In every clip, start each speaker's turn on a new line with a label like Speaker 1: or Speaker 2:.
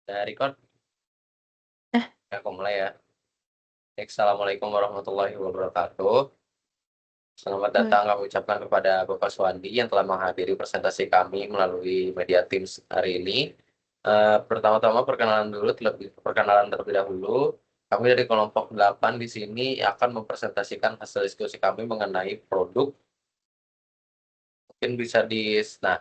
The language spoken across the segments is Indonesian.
Speaker 1: Record?
Speaker 2: Eh,
Speaker 1: Aku mulai ya. Baik, Assalamualaikum warahmatullahi wabarakatuh. Selamat
Speaker 2: boleh.
Speaker 1: datang kami ucapkan kepada Bapak Suwandi yang telah menghadiri presentasi kami melalui media Teams hari ini. Pertama-tama perkenalan terlebih dahulu. Kami dari kelompok 8 di sini akan mempresentasikan hasil diskusi kami mengenai produk. Mungkin bisa nah,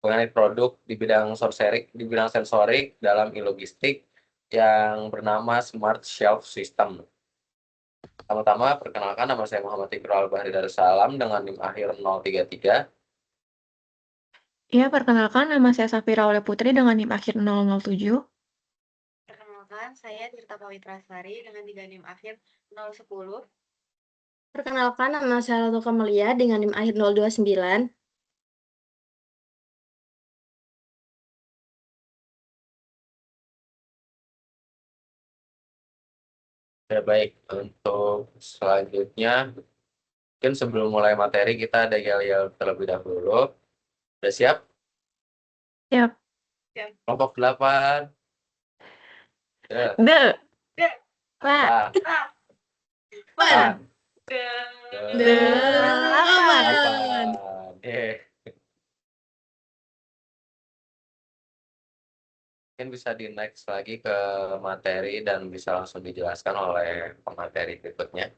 Speaker 1: mengenai produk di bidang sensorik dalam e-logistik yang bernama Smart Shelf System. Pertama-tama, perkenalkan nama saya Muhammad Iqbal Bahri Darussalam dengan NIM akhir 033.
Speaker 2: Iya, perkenalkan nama saya Safira Oleh Putri dengan NIM akhir 007.
Speaker 3: Perkenalkan, saya Tirta Pawitrasari dengan 3 NIM akhir 010. Perkenalkan, nama saya Ratu Kamelia dengan NIM akhir 029.
Speaker 1: Ya, baik, untuk selanjutnya, mungkin sebelum mulai materi kita ada yel-yel terlebih dahulu. Udah siap?
Speaker 2: Siap.
Speaker 1: Kelompok 8. Ya,
Speaker 2: The.
Speaker 1: Pak.
Speaker 2: Pak.
Speaker 1: Pan.
Speaker 2: Delapan.
Speaker 1: Mungkin bisa di next lagi ke materi dan bisa langsung dijelaskan oleh pemateri berikutnya.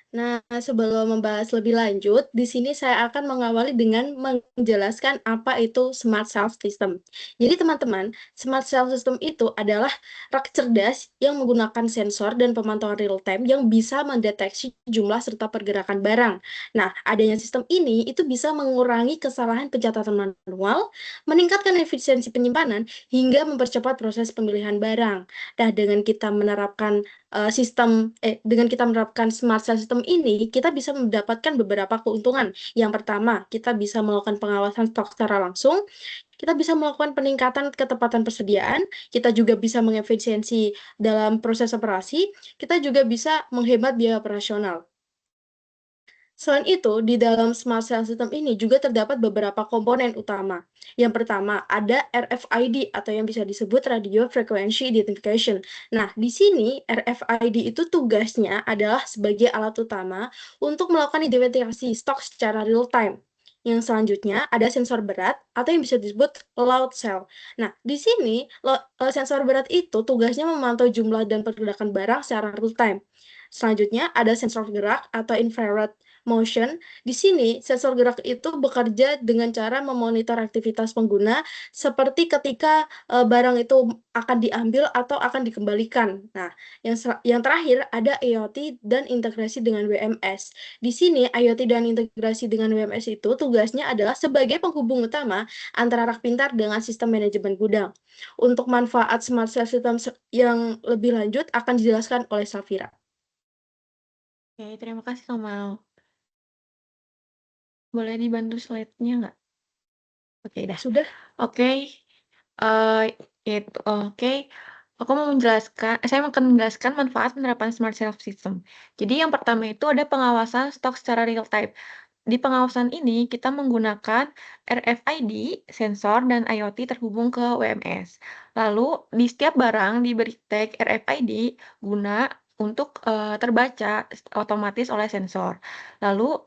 Speaker 3: Nah, sebelum membahas lebih lanjut, di sini saya akan mengawali dengan menjelaskan apa itu Smart Shelf System. Jadi teman-teman, Smart Shelf System itu adalah rak cerdas yang menggunakan sensor dan pemantauan real-time yang bisa mendeteksi jumlah serta pergerakan barang. Nah, adanya sistem ini itu bisa mengurangi kesalahan pencatatan manual, meningkatkan efisiensi penyimpanan, hingga mempercepat proses pemilihan barang. Nah, dengan kita menerapkan smart sales system ini, kita bisa mendapatkan beberapa keuntungan. Yang pertama, kita bisa melakukan pengawasan stok secara langsung, kita bisa melakukan peningkatan ketepatan persediaan, kita juga bisa mengefisiensi dalam proses operasi, kita juga bisa menghemat biaya operasional. Selain itu, di dalam Smart Cell System ini juga terdapat beberapa komponen utama. Yang pertama, ada RFID atau yang bisa disebut Radio Frequency Identification. Nah, di sini RFID itu tugasnya adalah sebagai alat utama untuk melakukan identifikasi stok secara real time. Yang selanjutnya ada sensor berat atau yang bisa disebut load cell. Nah, di sini sensor berat itu tugasnya memantau jumlah dan pergerakan barang secara real time. Selanjutnya ada sensor gerak atau infrared motion. Di sini, sensor gerak itu bekerja dengan cara memonitor aktivitas pengguna seperti ketika barang itu akan diambil atau akan dikembalikan. Nah, yang terakhir ada IoT dan integrasi dengan WMS. Di sini, IoT dan integrasi dengan WMS itu tugasnya adalah sebagai penghubung utama antara rak pintar dengan sistem manajemen gudang. Untuk manfaat smart cell system yang lebih lanjut akan dijelaskan oleh Safira.
Speaker 2: Oke, terima kasih Kamal. Boleh dibantu slide-nya nggak? Oke, dah.
Speaker 3: Sudah.
Speaker 2: Oke. Oke. Saya akan menjelaskan manfaat penerapan Smart Shelf System. Jadi yang pertama itu ada pengawasan stok secara real time. Di pengawasan ini kita menggunakan RFID, sensor, dan IoT terhubung ke WMS. Lalu di setiap barang diberi tag RFID guna untuk terbaca otomatis oleh sensor. Lalu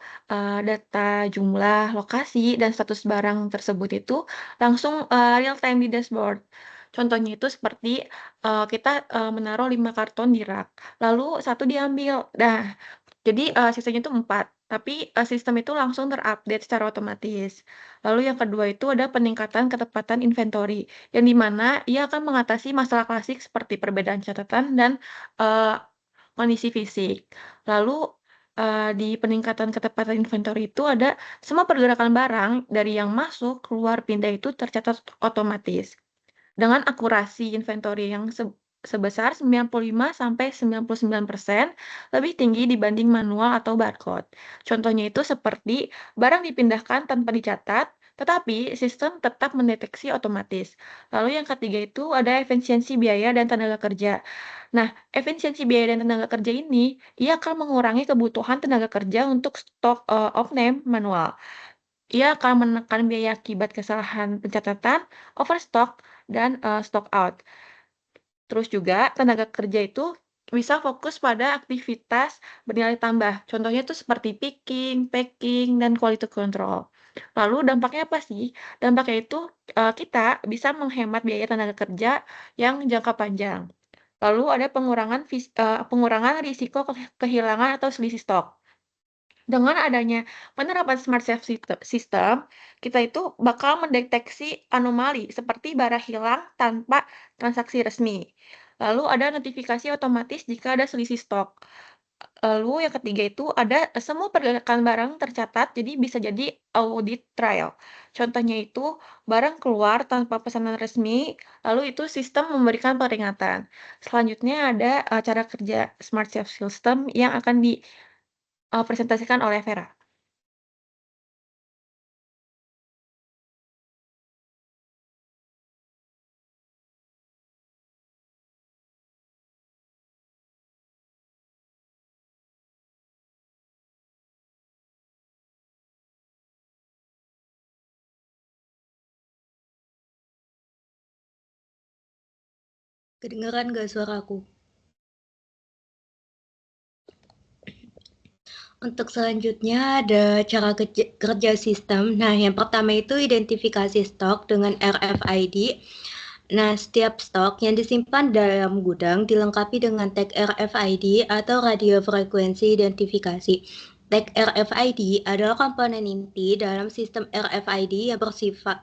Speaker 2: data jumlah, lokasi, dan status barang tersebut itu langsung real time di dashboard. Contohnya itu seperti kita menaruh 5 karton di rak, lalu satu diambil. Nah, jadi sisanya itu 4, tapi sistem itu langsung terupdate secara otomatis. Lalu yang kedua itu ada peningkatan ketepatan inventory, yang di mana ia akan mengatasi masalah klasik seperti perbedaan catatan dan eee, kondisi fisik. Lalu di peningkatan ketepatan inventory itu ada semua pergerakan barang dari yang masuk, keluar, pindah itu tercatat otomatis. Dengan akurasi inventory yang sebesar 95-99% lebih tinggi dibanding manual atau barcode. Contohnya itu seperti barang dipindahkan tanpa dicatat, tetapi sistem tetap mendeteksi otomatis. Lalu yang ketiga itu ada efisiensi biaya dan tenaga kerja. Nah, efisiensi biaya dan tenaga kerja ini, ia akan mengurangi kebutuhan tenaga kerja untuk stok off-name manual. Ia akan menekan biaya akibat kesalahan pencatatan, overstock, dan stock out. Terus juga tenaga kerja itu bisa fokus pada aktivitas bernilai tambah. Contohnya itu seperti picking, packing, dan quality control. Lalu dampaknya apa sih? Dampaknya itu kita bisa menghemat biaya tenaga kerja yang jangka panjang. Lalu ada pengurangan risiko kehilangan atau selisih stok. Dengan adanya penerapan smart safe system, kita itu bakal mendeteksi anomali seperti barang hilang tanpa transaksi resmi. Lalu ada notifikasi otomatis jika ada selisih stok. Lalu yang ketiga itu ada semua pergerakan barang tercatat, jadi bisa jadi audit trail. Contohnya itu barang keluar tanpa pesanan resmi, lalu itu sistem memberikan peringatan. Selanjutnya ada cara kerja smart safe system yang akan dipresentasikan oleh Vera.
Speaker 4: Kedengeran gak suaraku? Untuk selanjutnya ada cara kerja sistem. Nah, yang pertama itu identifikasi stok dengan RFID. Nah, setiap stok yang disimpan dalam gudang dilengkapi dengan tag RFID atau radio frekuensi identifikasi. Tag RFID adalah komponen inti dalam sistem RFID yang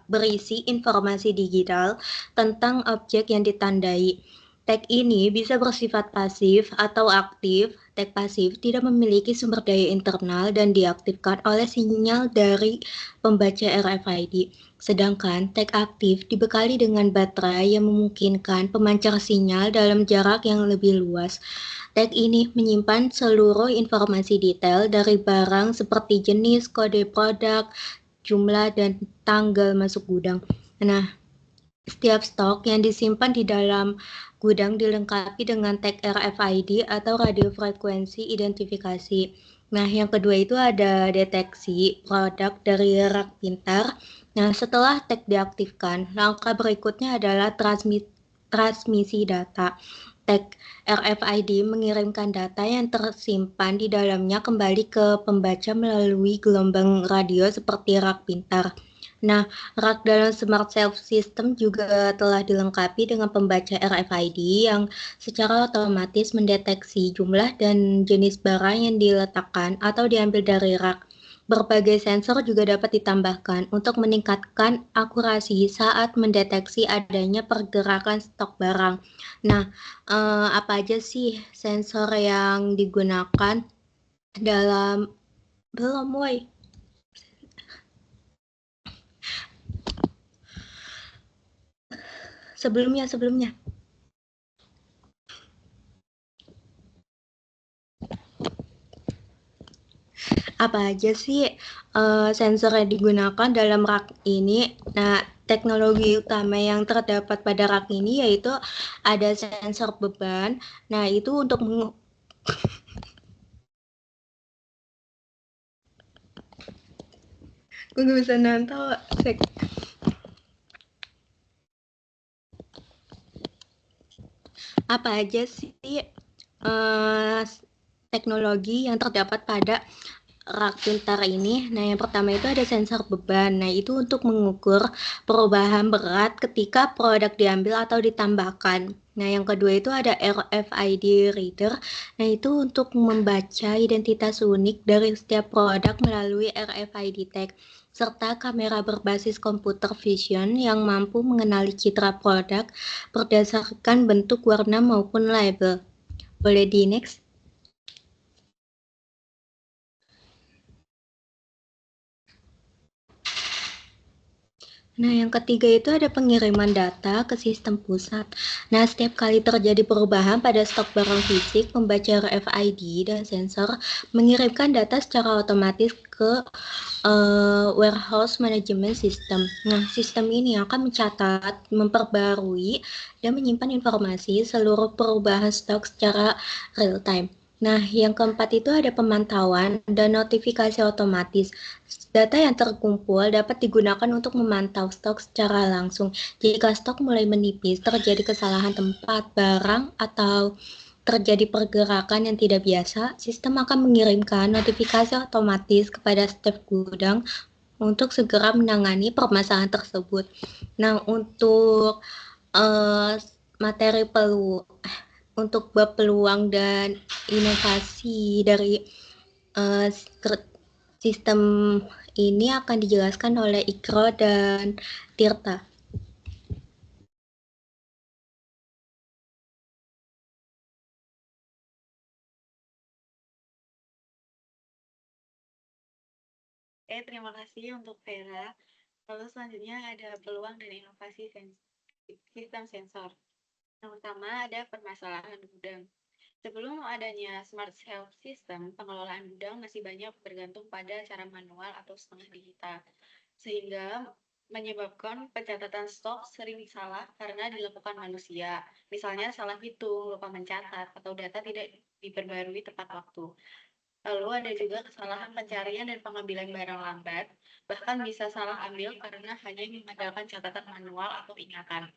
Speaker 4: berisi informasi digital tentang objek yang ditandai. Tag ini bisa bersifat pasif atau aktif. Tag pasif tidak memiliki sumber daya internal dan diaktifkan oleh sinyal dari pembaca RFID. Sedangkan tag aktif dibekali dengan baterai yang memungkinkan pemancar sinyal dalam jarak yang lebih luas. Tag ini menyimpan seluruh informasi detail dari barang seperti jenis, kode produk, jumlah, dan tanggal masuk gudang. Nah, setiap stok yang disimpan di dalam gudang dilengkapi dengan tag RFID atau radio frekuensi identifikasi. Nah, yang kedua itu ada deteksi produk dari rak pintar. Nah, setelah tag diaktifkan, langkah berikutnya adalah transmisi data. Tag RFID mengirimkan data yang tersimpan di dalamnya kembali ke pembaca melalui gelombang radio seperti rak pintar. Nah, rak dalam Smart Shelf System juga telah dilengkapi dengan pembaca RFID yang secara otomatis mendeteksi jumlah dan jenis barang yang diletakkan atau diambil dari rak. Berbagai sensor juga dapat ditambahkan untuk meningkatkan akurasi saat mendeteksi adanya pergerakan stok barang. Nah, apa aja sih sensor yang digunakan dalam belum, woi. Sebelumnya. Apa aja sih sensor yang digunakan dalam rak ini? Nah, teknologi utama yang terdapat pada rak ini yaitu ada sensor beban. Nah, itu untuk gue gak bisa nantau. Apa aja sih teknologi yang terdapat pada rak pintar ini? Nah, yang pertama itu ada sensor beban. Nah, itu untuk mengukur perubahan berat ketika produk diambil atau ditambahkan. Nah, yang kedua itu ada RFID reader. Nah, itu untuk membaca identitas unik dari setiap produk melalui RFID tag, serta kamera berbasis computer vision yang mampu mengenali citra produk berdasarkan bentuk, warna, maupun label. Boleh di next? Nah, yang ketiga itu ada pengiriman data ke sistem pusat. Nah, setiap kali terjadi perubahan pada stok barang fisik, pembaca RFID dan sensor mengirimkan data secara otomatis ke warehouse management system. Nah, sistem ini akan mencatat, memperbarui, dan menyimpan informasi seluruh perubahan stok secara real time. Nah, yang keempat itu ada pemantauan dan notifikasi otomatis. Data yang terkumpul dapat digunakan untuk memantau stok secara langsung. Jika stok mulai menipis, terjadi kesalahan tempat barang, atau terjadi pergerakan yang tidak biasa, sistem akan mengirimkan notifikasi otomatis kepada staf gudang untuk segera menangani permasalahan tersebut. Nah, untuk materi untuk bab peluang dan inovasi dari sistem ini akan dijelaskan oleh Ikro dan Tirta.
Speaker 5: Terima kasih untuk Vera. Lalu selanjutnya ada peluang dan inovasi sistem sensor. Yang pertama ada permasalahan gudang. Sebelum adanya Smart Shelf System, pengelolaan gudang masih banyak bergantung pada cara manual atau setengah digital, sehingga menyebabkan pencatatan stok sering salah karena dilakukan manusia. Misalnya salah hitung, lupa mencatat, atau data tidak diperbarui tepat waktu. Lalu ada juga kesalahan pencarian dan pengambilan barang lambat, bahkan bisa salah ambil karena hanya mengandalkan catatan manual atau ingatan.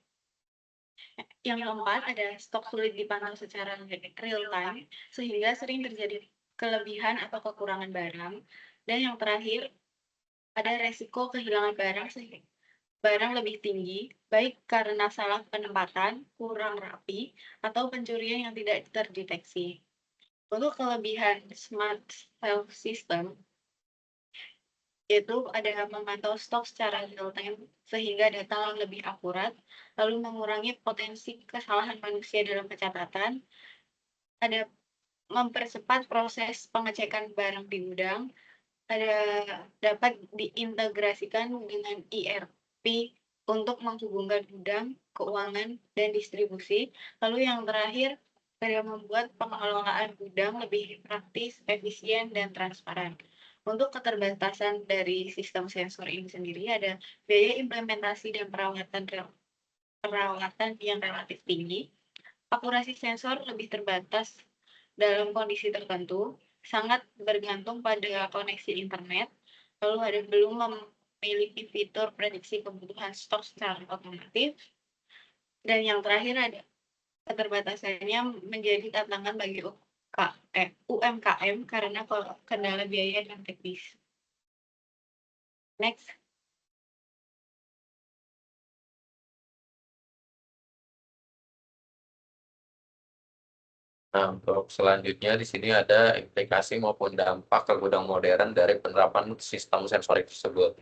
Speaker 5: Yang keempat ada stok sulit dipantau secara real time, sehingga sering terjadi kelebihan atau kekurangan barang. Dan yang terakhir ada resiko kehilangan barang sehingga barang lebih tinggi, baik karena salah penempatan, kurang rapi, atau pencurian yang tidak terdeteksi. Untuk kelebihan Smart Shelf System, yaitu ada memantau stok secara real time sehingga data lebih akurat, lalu mengurangi potensi kesalahan manusia dalam pencatatan, ada mempercepat proses pengecekan barang di gudang, ada dapat diintegrasikan dengan ERP untuk menghubungkan gudang, keuangan, dan distribusi. Lalu yang terakhir, ada membuat pengelolaan gudang lebih praktis, efisien, dan transparan. Untuk keterbatasan dari sistem sensor ini sendiri, ada biaya implementasi dan perawatan yang relatif tinggi, akurasi sensor lebih terbatas dalam kondisi tertentu, sangat bergantung pada koneksi internet, lalu ada belum memiliki fitur prediksi kebutuhan stok secara otomatis, dan yang terakhir ada keterbatasannya menjadi tantangan bagi UMKM karena kendala biaya dan teknis. Next.
Speaker 1: Nah, untuk selanjutnya di sini ada implikasi maupun dampak ke gudang modern dari penerapan sistem sensorik tersebut.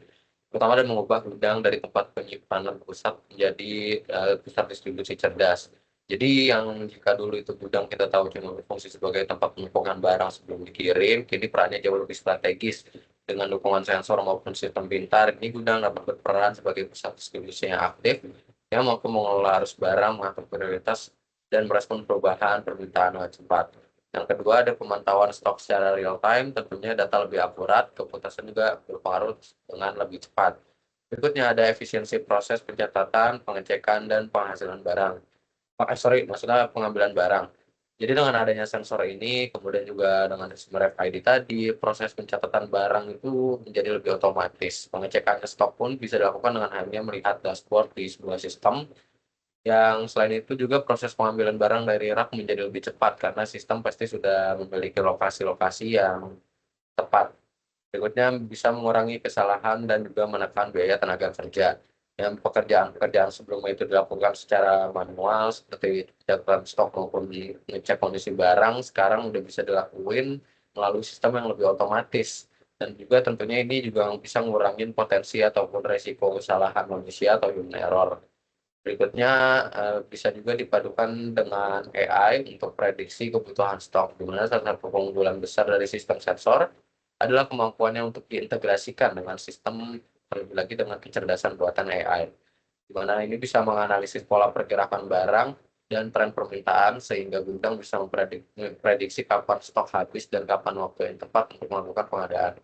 Speaker 1: Pertama, dan mengubah gudang dari tempat penyimpanan pusat menjadi pusat distribusi cerdas. Jadi yang jika dulu itu gudang kita tahu cuma berfungsi sebagai tempat penumpukan barang sebelum dikirim, kini perannya jauh lebih strategis. Dengan dukungan sensor maupun sistem pintar, ini gudang dapat berperan sebagai pusat distribusi yang aktif, yang mampu mengelola arus barang, mengatur prioritas, dan merespon perubahan permintaan dengan cepat. Yang kedua, ada pemantauan stok secara real time, tentunya data lebih akurat, keputusan juga berpengaruh dengan lebih cepat. Berikutnya ada efisiensi proses pencatatan, pengecekan, dan penghasilan barang. Maksudnya pengambilan barang. Jadi dengan adanya sensor ini, kemudian juga dengan sistem RFID tadi, proses pencatatan barang itu menjadi lebih otomatis. Pengecekan stok pun bisa dilakukan dengan hanya melihat dashboard di sebuah sistem. Yang selain itu juga proses pengambilan barang dari rak menjadi lebih cepat karena sistem pasti sudah memiliki lokasi-lokasi yang tepat. Berikutnya bisa mengurangi kesalahan dan juga menekan biaya tenaga kerja. Yang pekerjaan-pekerjaan sebelumnya itu dilakukan secara manual seperti catatan stok maupun ngecek kondisi barang, sekarang udah bisa dilakuin melalui sistem yang lebih otomatis. Dan juga tentunya ini juga bisa mengurangi potensi ataupun resiko kesalahan manusia atau human error. Berikutnya bisa juga dipadukan dengan AI untuk prediksi kebutuhan stok, di mana salah satu keunggulan besar dari sistem sensor adalah kemampuannya untuk diintegrasikan dengan sistem, terlebih lagi dengan kecerdasan buatan AI, di mana ini bisa menganalisis pola pergerakan barang dan tren permintaan sehingga gudang bisa memprediksi kapan stok habis dan kapan waktu yang tepat untuk melakukan pengadaan.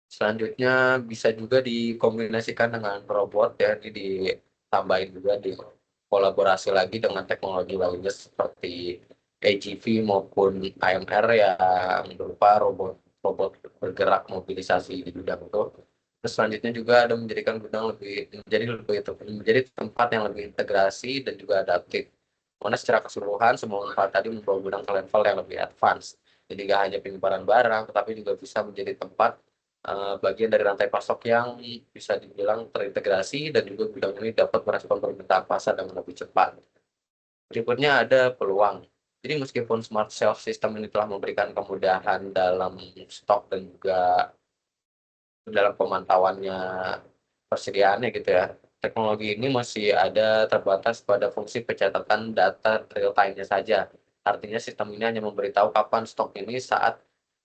Speaker 1: Selanjutnya bisa juga dikombinasikan dengan robot ya, ini ditambahin juga di kolaborasi lagi dengan teknologi lainnya seperti AGV maupun AMR yang berupa robot bergerak mobilisasi di gudang itu. Terus selanjutnya juga ada menjadikan gudang menjadi tempat yang lebih integrasi dan juga adaptif. Mana secara keseluruhan semua manfaat tadi membawa gudang ke level yang lebih advance. Jadi nggak hanya penyebaran barang, tetapi juga bisa menjadi tempat bagian dari rantai pasok yang bisa dibilang terintegrasi dan juga gudang ini dapat merespon permintaan pasar dengan lebih cepat. Berikutnya ada peluang. Jadi meskipun smart shelf system ini telah memberikan kemudahan dalam stok dan juga dalam pemantauannya persediaannya gitu ya, teknologi ini masih ada terbatas pada fungsi pencatatan data real time-nya saja. Artinya sistem ini hanya memberitahu kapan stok ini saat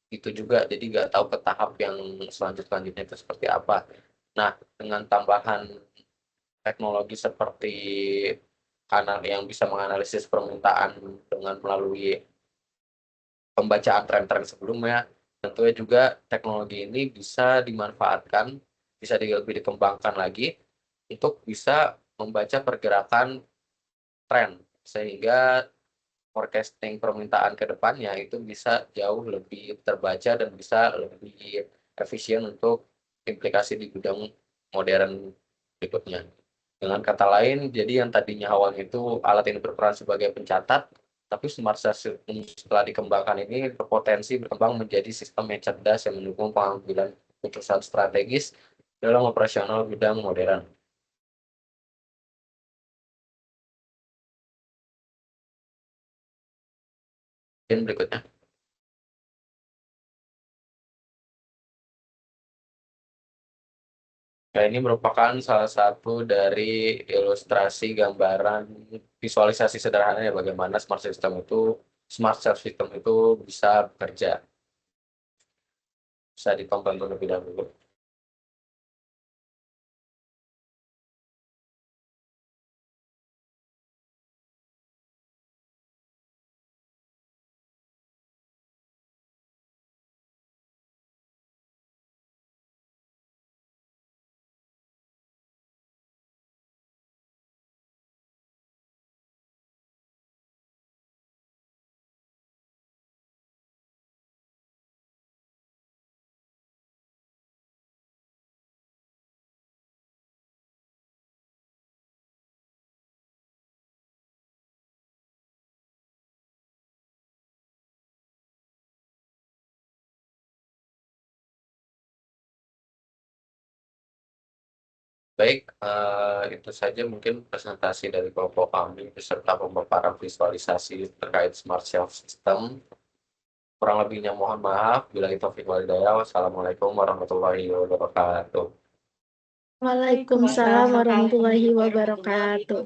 Speaker 1: itu juga, jadi nggak tahu ke tahap yang selanjutnya itu seperti apa. Nah, dengan tambahan teknologi seperti kanal yang bisa menganalisis permintaan dengan melalui pembacaan tren-tren sebelumnya, tentunya juga teknologi ini bisa dimanfaatkan, bisa lebih dikembangkan lagi untuk bisa membaca pergerakan tren, sehingga forecasting permintaan ke depannya itu bisa jauh lebih terbaca dan bisa lebih efisien untuk implikasi di gudang modern berikutnya. Dengan kata lain, jadi yang tadinya awalnya itu alat ini berperan sebagai pencatat, tapi smart system setelah dikembangkan ini berpotensi berkembang menjadi sistem yang cerdas yang mendukung pengambilan keputusan strategis dalam operasional gudang modern. Dan berikutnya. Nah, ini merupakan salah satu dari ilustrasi gambaran visualisasi sederhana ya bagaimana smart shelf system itu bisa bekerja. Bisa ditonton terlebih dahulu. Baik, itu saja mungkin presentasi dari kelompok kami beserta pemaparan visualisasi terkait smart shelf system. Kurang lebihnya mohon maaf. Bila taufiq wal hidayah. Wassalamualaikum warahmatullahi wabarakatuh.
Speaker 3: Waalaikumsalam warahmatullahi wabarakatuh.